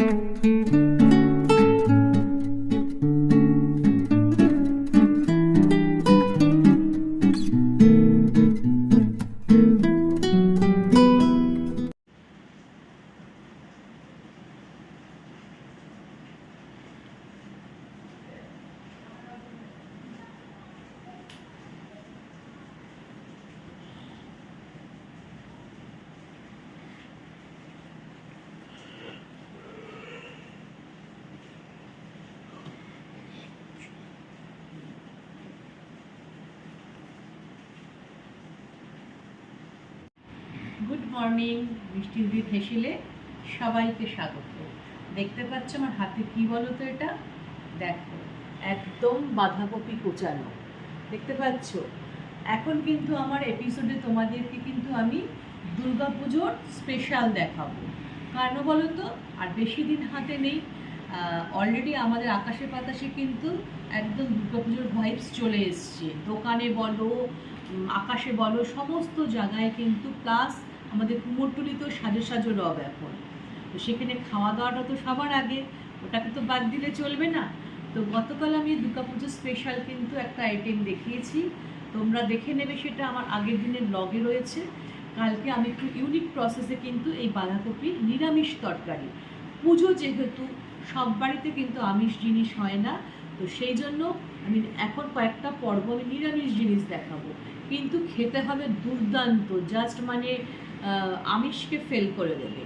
Good morning, বৃষ্টির দিন হেসেলে সবাইকে স্বাগত। দেখতে পাচ্ছ আমার হাতে কি বলো তো, এটা দেখো, একদম বাঁধাকপি কোচানো। দেখতে পাচ্ছ? এখন কিন্তু আমার এপিসোডে তোমাদেরকে কিন্তু আমি দুর্গাপুজোর স্পেশাল দেখাবো। কেন বলো তো? আর বেশি দিন হাতে নেই, অলরেডি আমাদের আকাশে বাতাসে কিন্তু একদম দুর্গাপুজোর ভাইবস চলে এসছে। দোকানে বলো, আকাশে বলো, সমস্ত জায়গায় কিন্তু, প্লাস আমাদের কুমোরটুলিতেও সাজো সাজো রব এখন। তো সেখানে খাওয়া দাওয়াটা তো সবার আগে, ওটাকে তো বাদ দিলে চলবে না। তো গতকাল আমি দুর্গাপুজো স্পেশাল কিন্তু একটা আইটেম দেখিয়েছি, তোমরা দেখে নেবে, সেটা আমার আগের দিনের ব্লগে রয়েছে। কালকে আমি একটু ইউনিক প্রসেসে কিন্তু এই বাঁধাকপির নিরামিষ তরকারি, পুজো যেহেতু সব বাড়িতে কিন্তু আমিষ জিনিস হয় না, তো সেই জন্য আমি এখন কয়েকটা পর্ব আমি নিরামিষ জিনিস দেখাবো, কিন্তু খেতে হবে দুর্দান্ত, জাস্ট মানে আমিষকে ফেল করে দেবে।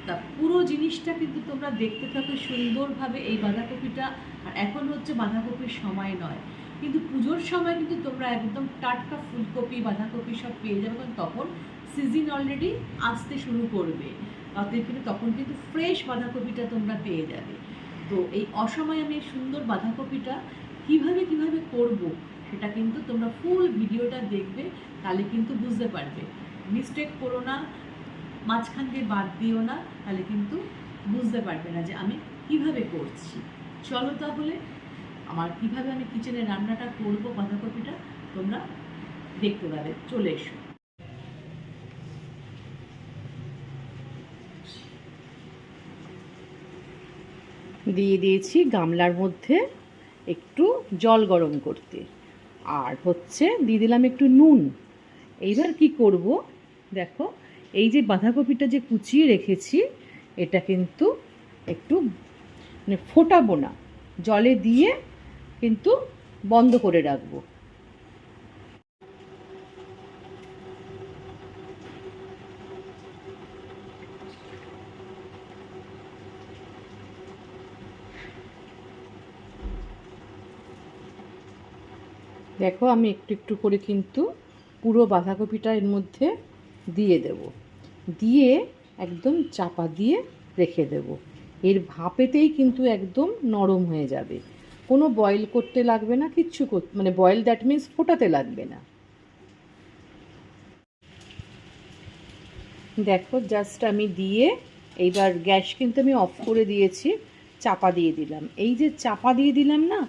তা পুরো জিনিসটা কিন্তু তোমরা দেখতে থাকো সুন্দরভাবে। এই বাঁধাকপিটা, আর এখন হচ্ছে বাঁধাকপির সময় নয়, কিন্তু পুজোর সময় কিন্তু তোমরা একদম টাটকা ফুলকপি বাঁধাকপি সব পেয়ে যাবে, কারণ তখন সিজন অলরেডি আসতে শুরু করবে, অতএব কিন্তু তখন কিন্তু ফ্রেশ বাঁধাকপিটা তোমরা পেয়ে যাবে। তো এই অসময়ে আমি সুন্দর বাঁধাকপিটা কিভাবে করব, সেটা কিন্তু তোমরা ফুল ভিডিওটা দেখবে, তাহলে কিন্তু বুঝতে পারবে। মিস্টেক করো না, মাঝখান দিয়ে বাদ দিও না, তাহলে কিন্তু বুঝতে পারবে না যে আমি কিভাবে করছি। চলো তাহলে আমার কিভাবে আমি কিচেনে রান্নাটা করব বাঁধাকপিটা তোমরা দেখতে পাবে, চলে এসো। দিয়ে দিয়েছি গামলার মধ্যে একটু জল গরম করতে, আর হচ্ছে দিয়ে দিলাম একটু নুন। এইবার কি করব দেখো, এই যে বাঁধাকপিটা যে কুচিয়ে রেখেছি, এটা কিন্তু একটু মানে ফোটাবো না, জলে দিয়ে কিন্তু বন্ধ করে রাখবো। দেখো আমি একটু একটু করে কিন্তু পুরো বাঁধাকপিটা এর মধ্যে দিয়ে দেব, দিয়ে একদম চাপা দিয়ে রেখে দেব। এর ভাপেতেই কিন্তু একদম নরম হয়ে যাবে, কোনো বয়েল করতে লাগবে না, কিচ্ছু মানে বয়েল দ্যাট মিন্স ফোটাতে লাগবে না। দেখো জাস্ট আমি দিয়ে, এইবার গ্যাস কিন্তু আমি অফ করে দিয়েছি, চাপা দিয়ে দিলাম। এই যে চাপা দিয়ে দিলাম না,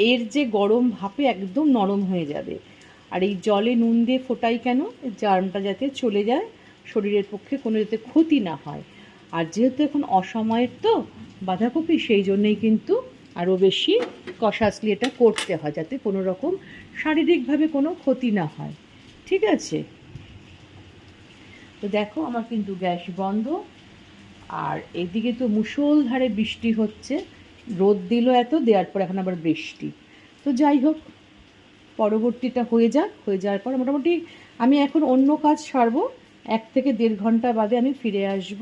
এর যে গরম ভাপে একদম নরম হয়ে যাবে। আর এই জলে নুন দিয়ে ফোটাই কেন, জার্মটা যাতে চলে যায়, শরীরের পক্ষে কোনো যাতে ক্ষতি না হয়। আর যেহেতু এখন অসময়ের তো বাঁধাকপি, সেই জন্যেই কিন্তু আরও বেশি কষাসলি এটা করতে হয়, যাতে কোনো রকম শারীরিকভাবে কোনো ক্ষতি না হয়। ঠিক আছে? তো দেখো আমার কিন্তু গ্যাস বন্ধ, আর এদিকে তো মুষলধারে বৃষ্টি হচ্ছে, রোদ দিল এত, দেওয়ার পর এখন আবার বৃষ্টি। তো যাই হোক, পরবর্তীটা হয়ে যাওয়ার পর মোটামুটি আমি এখন অন্য কাজ সারবো, 1 থেকে 1.5 ঘন্টা বাদে আমি ফিরে আসব,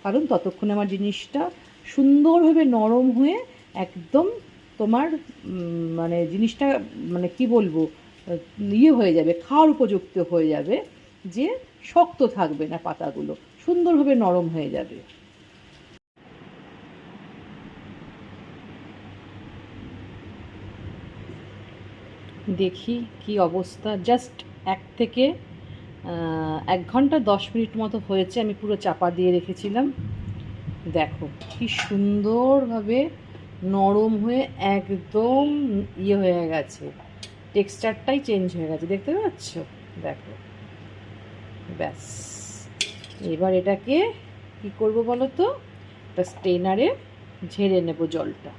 কারণ ততক্ষণে আমার জিনিসটা সুন্দরভাবে নরম হয়ে একদম তোমার মানে জিনিসটা মানে কি বলবো, ইয়ে হয়ে যাবে, খাওয়ার উপযুক্ত হয়ে যাবে, যে শক্ত থাকবে না, পাতাগুলো সুন্দরভাবে নরম হয়ে যাবে। দেখি কি অবস্থা, জাস্ট 1 থেকে 1 ঘন্টা 10 মিনিট মতো হয়েছে, আমি পুরো চাপা দিয়ে রেখেছিলাম। দেখো কি সুন্দরভাবে নরম হয়ে একদম ইয়ে হয়ে গেছে, টেক্সচারটাই চেঞ্জ হয়ে গেছে, দেখতে পাচ্ছ? দেখো, ব্যাস এবার এটাকে কি করব বলো তো, একটা স্ট্রেনারে ঝেড়ে নেব জলটা।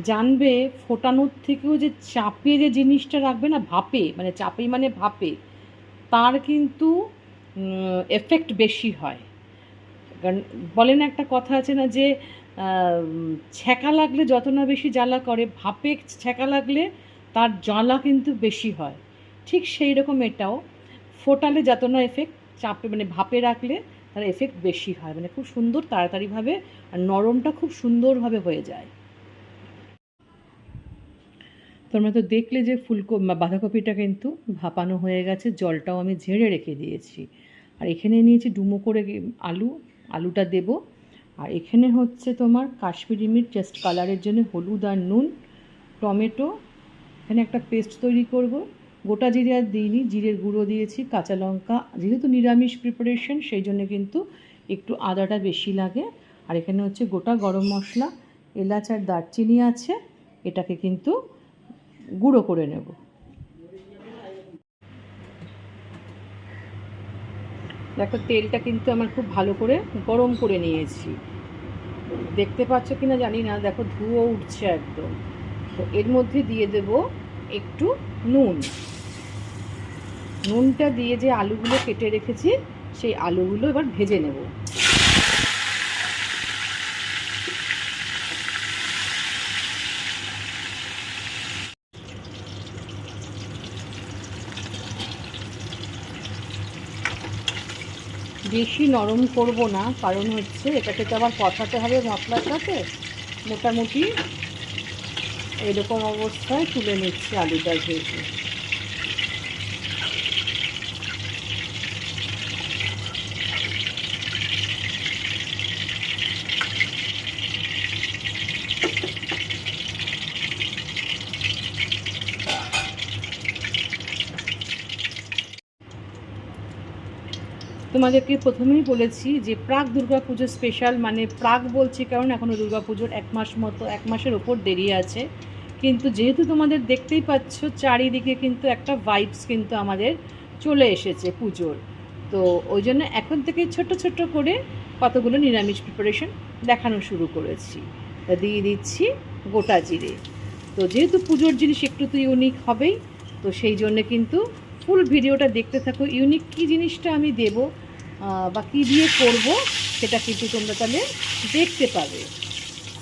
জানবে ফোটানোর থেকেও যে চাপে যে জিনিসটা রাখবে না, ভাপে, মানে চাপে মানে ভাপে, তার কিন্তু এফেক্ট বেশি হয়। কারণ বলে না একটা কথা আছে না যে ছ্যাঁকা লাগলে যত না বেশি জ্বালা করে, ভাপে ছ্যাঁকা লাগলে তার জ্বালা কিন্তু বেশি হয়। ঠিক সেই রকম এটাও ফোটালে যত না এফেক্ট, চাপে মানে ভাপে রাখলে তার এফেক্ট বেশি হয়, মানে খুব সুন্দর তাড়াতাড়িভাবে আর নরমটা খুব সুন্দরভাবে হয়ে যায়। তোমরা তো দেখলে যে বাঁধাকপিটা কিন্তু ভাপানো হয়ে গেছে, জলটাও আমি ঝেড়ে রেখে দিয়েছি। আর এখানে নিয়েছি ডুমো করে আলুটা দেব। আর এখানে হচ্ছে তোমার কাশ্মীরি মির্চ জাস্ট কালারের জন্য, হলুদ আর নুন, টমেটো, এখানে একটা পেস্ট তৈরি করব। গোটা জিরে আর দিইনি, জিরের গুঁড়ো দিয়েছি, কাঁচা লঙ্কা, যেহেতু নিরামিষ প্রিপারেশন সেই জন্য কিন্তু একটু আদাটা বেশি লাগে। আর এখানে হচ্ছে গোটা গরম মশলা, এলাচ আর দারচিনি আছে, এটাকে কিন্তু গুঁড়ো করে নেব। দেখো তেলটা কিন্তু আমার খুব ভালো করে গরম করে নিয়েছি, দেখতে পাচ্ছ কিনা জানি না, দেখো ধুয়ো উঠছে একদম। তো এর মধ্যে দিয়ে দেব একটু নুনটা দিয়ে যে আলুগুলো কেটে রেখেছি সেই আলুগুলো এবার ভেজে নেব। বেশি নরম করব না, কারণ হচ্ছে এটাকে তো আবার কষাতে হবে মশলার সাথে। মোটামুটি এরকম অবস্থায় তুলে নিচ্ছি আলুটা ভেজে। তোমাদেরকে প্রথমেই বলেছি যে প্রাক দুর্গাপুজো স্পেশাল, মানে প্রাক বলছি কারণ এখনও দুর্গাপুজোর 1 মাসের ওপর দেরি আছে। কিন্তু যেহেতু তোমাদের দেখতেই পাচ্ছ চারিদিকে কিন্তু একটা ভাইবস কিন্তু আমাদের চলে এসেছে পুজোর, তো ওই জন্য এখন থেকে ছোট ছোট করে কতগুলো নিরামিষ প্রিপারেশন দেখানো শুরু করেছি। তা দিয়ে দিচ্ছি গোটা জিরে। তো যেহেতু পুজোর জিনিস একটু তো ইউনিক হবেই, তো সেই জন্যে কিন্তু ফুল ভিডিওটা দেখতে থাকো। ইউনিক কী জিনিসটা আমি দেবো বা কী দিয়ে করব সেটা কিন্তু তোমরা তাহলে দেখতে পাবে,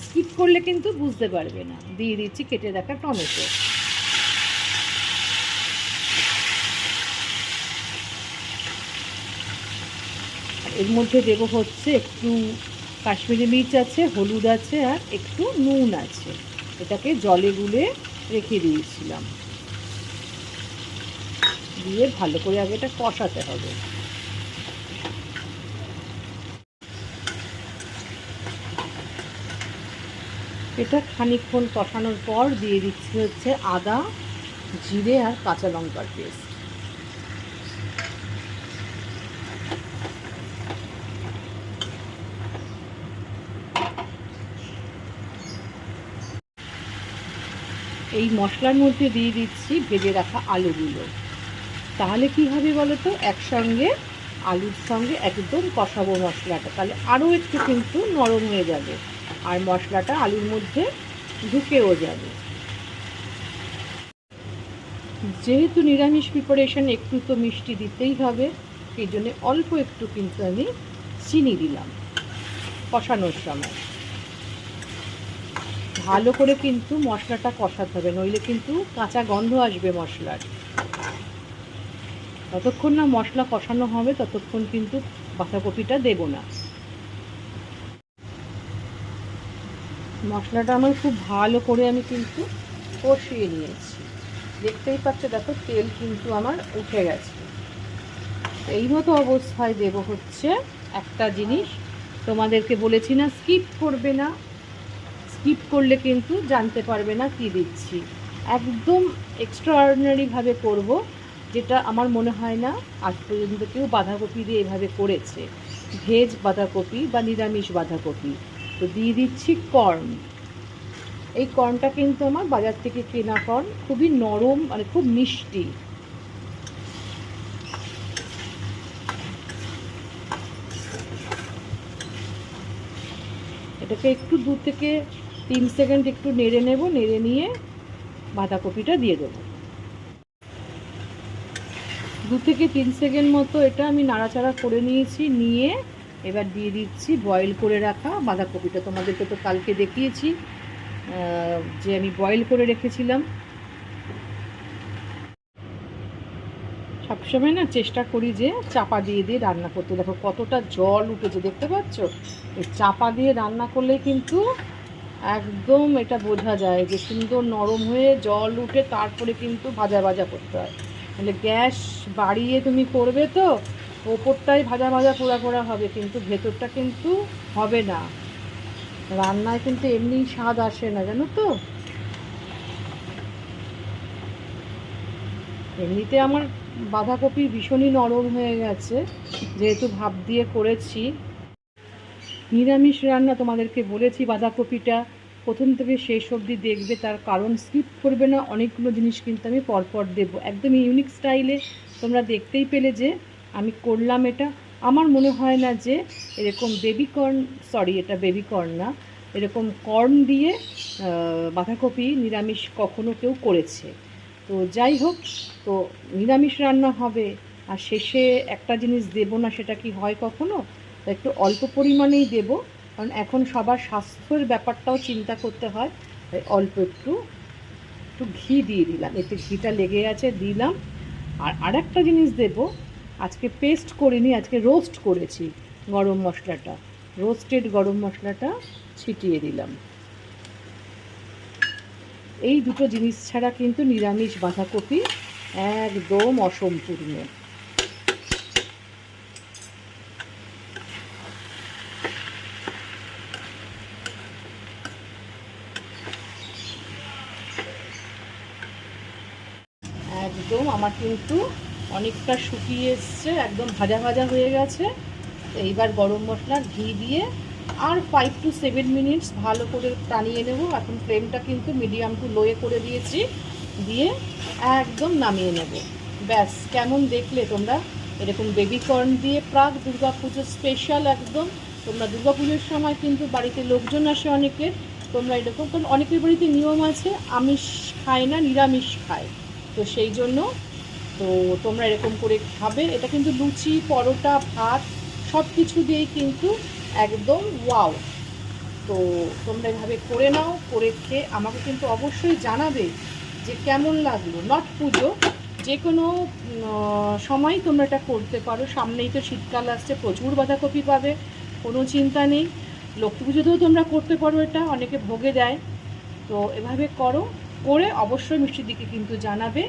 স্কিপ করলে কিন্তু বুঝতে পারবে না। দিয়ে দিচ্ছি কেটে রাখা টমেটো। এর মধ্যে দেব হচ্ছে একটু কাশ্মীরি মির্চ আছে, হলুদ আছে আর একটু নুন আছে, এটাকে জলে গুলে রেখে দিয়েছিলাম। দিয়ে ভালো করে আগে এটা কষাতে হবে। এটা খানিকক্ষণ কষানোর পর দিয়ে দিচ্ছি হচ্ছে আদা, জিরে আর কাঁচা লঙ্কার পেস্ট। এই মশলার মধ্যে দিয়ে দিচ্ছি ভেজে রাখা আলুগুলো। তাহলে কি হবে বলো তো, একসঙ্গে আলুর সঙ্গে একদম কষাবো মশলাটা, তাহলে আরও একটু কিন্তু নরম হয়ে যাবে আর মশলাটা আলুর মধ্যে ঢুকেও যাবে। যেহেতু নিরামিষ প্রিপারেশন একটু তো মিষ্টি দিতেই হবে, সেই জন্যে অল্প একটু কিন্তু আমি চিনি দিলাম কষানোর সময়। ভালো করে কিন্তু মশলাটা কষাতে হবে, নইলে কিন্তু কাঁচা গন্ধ আসবে মশলার। যতক্ষণ না মশলা কষানো হবে ততক্ষণ কিন্তু বাঁধাকপিটা দেব না। মশলাটা আমার খুব ভালো করে আমি কিন্তু কষিয়ে নিয়েছি, দেখতেই পাচ্ছ দেখো তেল কিন্তু আমার উঠে গেছে। এই মতো অবস্থায় দেব হচ্ছে একটা জিনিস, তোমাদেরকে বলেছি না স্কিপ করবে না, স্কিপ করলে কিন্তু জানতে পারবে না কি দিচ্ছি। একদম এক্সট্রাঅর্ডিনারিভাবে করব, যেটা আমার মনে হয় না আজ পর্যন্ত কেউ বাঁধাকপি দিয়ে এভাবে করেছে, ভেজ বাঁধাকপি বা নিরামিষ বাঁধাকপি। তো দিয়ে দিচ্ছি কর্ন। এই কর্নটা কিন্তু আমার বাজার থেকে কেনা কর্ন, খুবই নরম মানে খুব মিষ্টি। এটাকে একটু 2 থেকে 3 সেকেন্ড একটু নেড়ে নেব, নেড়ে নিয়ে বাঁধাকপিটা দিয়ে দেবো। 2 থেকে 3 সেকেন্ড মতো এটা আমি নাড়াচাড়া করে নিয়েছি, নিয়ে এবার দিয়ে দিচ্ছি বয়েল করে রাখা বাঁধাকপিটা। তোমাদেরকে তো কালকে দেখিয়েছি যে আমি বয়েল করে রেখেছিলাম। সবসময় না চেষ্টা করি যে চাপা দিয়ে দিয়ে রান্না করতে। দেখো কতটা জল উঠেছে, দেখতে পাচ্ছ? এই চাপা দিয়ে রান্না করলে কিন্তু একদম এটা বোঝা যায় যে সুন্দর নরম হয়ে জল উঠে তারপরে কিন্তু ভাজা ভাজা করতে হয়। তাহলে গ্যাস বাড়িয়ে তুমি করবে তো ওপরটাই ভাজা ভাজা পোড়া পোড়া হবে, কিন্তু ভেতরটা কিন্তু হবে না। রান্নায় কিন্তু এমনি স্বাদ আসে না, জানো তো। এমনিতে আমার বাঁধাকপি ভীষণই নরম হয়ে গেছে, যেহেতু ভাপ দিয়ে করেছি। নিরামিষ রান্না তোমাদেরকে বলেছি, বাঁধাকপিটা প্রথম থেকে শেষ অবধি দেখবে, তার কারণ স্কিপ করবে না। অনেকগুলো জিনিস কিন্তু আমি পরপর দেবো, একদম ইউনিক স্টাইলে। তোমরা দেখতেই পেলে যে আমি করলাম এটা। আমার মনে হয় না যে এরকম এটা বেবিকর্ন না, এরকম কর্ন দিয়ে বাঁধাকপি নিরামিষ কখনো কেউ করেছে। তো যাই হোক, তো নিরামিষ রান্না হবে আর শেষে একটা জিনিস দেবো না, সেটা কি হয় কখনো? তো একটু অল্প পরিমাণেই দেব, কারণ এখন সবার স্বাস্থ্যের ব্যাপারটাও চিন্তা করতে হয়। তাই অল্প একটু ঘি দিয়ে দিলাম, এতে ঘিটা লেগে আছে দিলাম। আর আরেকটা জিনিস দেব, আজকে পেস্ট করিনি, আজকে রোস্ট করেছি গরম মশলাটা, রোস্টেড গরম মশলাটা ছিটিয়ে দিলাম। এই দুটো জিনিস ছাড়া কিন্তু নিরামিষ বাঁধাকপি একদম অসম্পূর্ণ। একদম আমার কিন্তু অনেকটা শুকিয়ে এসছে, একদম ভাজা ভাজা হয়ে গেছে। এইবার গরম মশলা ঘি দিয়ে আর 5 to 7 মিনিটস ভালো করে টানিয়ে নেব। এখন ফ্লেমটা কিন্তু মিডিয়াম টু লোয়ে করে দিয়েছি, দিয়ে একদম নামিয়ে নেব। ব্যাস, কেমন দেখলে তোমরা? এরকম বেবিকর্ন দিয়ে প্রাক দুর্গাপুজো স্পেশাল একদম। তোমরা দুর্গাপুজোর সময় কিন্তু বাড়িতে লোকজন আসে অনেকের, তোমরা এরকম, কারণ অনেকের বাড়িতে নিয়ম আছে আমিষ খায় না, নিরামিষ খায়। তো সেই জন্য তো তোমরা এরকম করে খাবে। এটা কিন্তু লুচি, পরোটা, ভাত সব কিছু দিয়েই কিন্তু একদম ওয়াও। তো তোমরা এভাবে করে নাও, করে খেয়ে আমাকে কিন্তু অবশ্যই জানাবে যে কেমন লাগলো। নট পুজো, যে কোনো সময় তোমরা এটা করতে পারো। সামনেই তো শীতকাল আসছে, প্রচুর বাঁধাকপি পাবে, কোনো চিন্তা নেই। লক্ষ্মী পুজোতেও তোমরা করতে পারো, এটা অনেকে ভোগে দেয়। তো এভাবে করো, করে অবশ্যই মিষ্টির দিকে কিন্তু জানাবে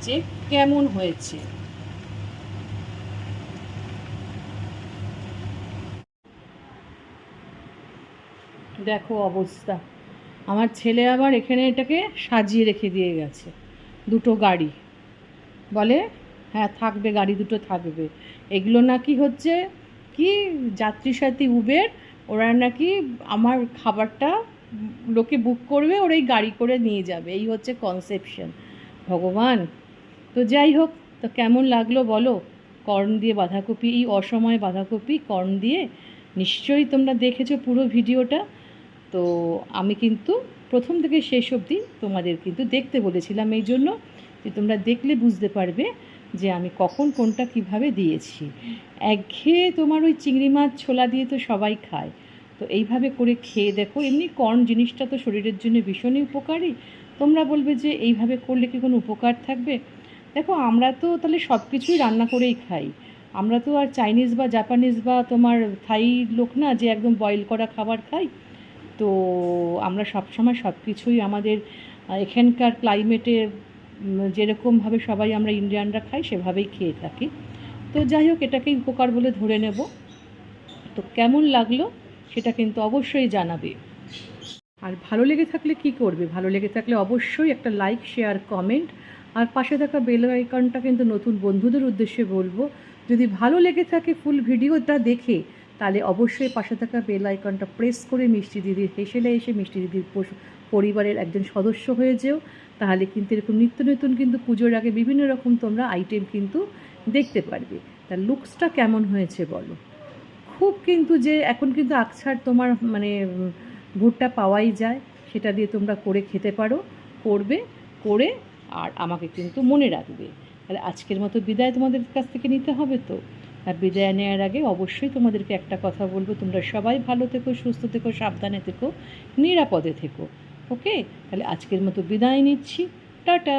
যে কেমন হয়েছে। দেখো অবস্থা, আমার ছেলে আবার এখানে এটাকে সাজিয়ে রেখে দিয়ে গেছে। দুটো গাড়ি, বলে হ্যাঁ থাকবে, গাড়ি দুটো থাকবে। এগুলো নাকি হচ্ছে কি যাত্রী সাথী উবের, ওরা নাকি আমার খাবারটা লোকে বুক করবে, ওরাই গাড়ি করে নিয়ে যাবে, এই হচ্ছে কনসেপশন। ভগবান। তো যাই হোক, তো কেমন লাগলো বলো কর্ন দিয়ে বাঁধাকপি, এই অসময়ে বাঁধাকপি কর্ন দিয়ে? নিশ্চয়ই তোমরা দেখেছো পুরো ভিডিওটা। তো আমি কিন্তু প্রথম থেকে শেষ অবধি তোমাদের কিন্তু দেখতে বলেছিলাম, এই জন্য যে তোমরা দেখলে বুঝতে পারবে যে আমি কখন কোনটা কিভাবে দিয়েছি। একঘেয়ে তোমার ওই চিংড়ি মাছ ছোলা দিয়ে তো সবাই খায়, তো এইভাবে করে খেয়ে দেখো। এমনি কর্ন জিনিসটা তো শরীরের জন্য ভীষণই উপকারী। তোমরা বলবে যে এইভাবে করলে কি কোনো উপকার থাকবে? দেখো আমরা তো তাহলে সব কিছুই রান্না করেই খাই। আমরা তো আর চাইনিজ বা জাপানিজ বা তোমার থাই লোক না যে একদম বয়েল করা খাবার খাই। তো আমরা সবসময় সব কিছুই আমাদের এখানকার ক্লাইমেটে যেরকমভাবে সবাই আমরা ইন্ডিয়ানরা খাই সেভাবেই খেয়ে থাকি। তো যাই হোক, এটাকেই উপকার বলে ধরে নেব। তো কেমন লাগলো সেটা কিন্তু অবশ্যই জানাবে। আর ভালো লেগে থাকলে কি করবে? ভালো লেগে থাকলে অবশ্যই একটা লাইক, শেয়ার, কমেন্ট, আর পাশে থাকা বেল আইকনটা কিন্তু নতুন বন্ধুদের উদ্দেশ্যে বলবো, যদি ভালো লেগে থাকে ফুল ভিডিওটা দেখে, তাহলে অবশ্যই পাশে থাকা বেল আইকনটা প্রেস করে মিষ্টি দিদির হেসেলে এসে মিষ্টি দিদির পরিবারের একজন সদস্য হয়ে যেও। তাহলে কিন্তু এরকম নিত্য নতুন কিন্তু পুজোর আগে বিভিন্ন রকম তোমরা আইটেম কিন্তু দেখতে পারবে। তার লুকসটা কেমন হয়েছে বলো? খুব কিন্তু যে এখন কিন্তু আকছার তোমার মানে ভুট্টা পাওয়াই যায়, সেটা দিয়ে তোমরা করে খেতে পারো, করবে, করে আর আমাকে কিন্তু মনে রাখবে। তাহলে আজকের মতো বিদায় তোমাদের কাছ থেকে নিতে হবে তো। আর বিদায় নেওয়ার আগে অবশ্যই তোমাদেরকে একটা কথা বলবো, তোমরা সবাই ভালো থেকো, সুস্থ থেকো, সাবধানে থেকো, নিরাপদে থেকো। ওকে, তাহলে আজকের মতো বিদায় নিচ্ছি। টাটা।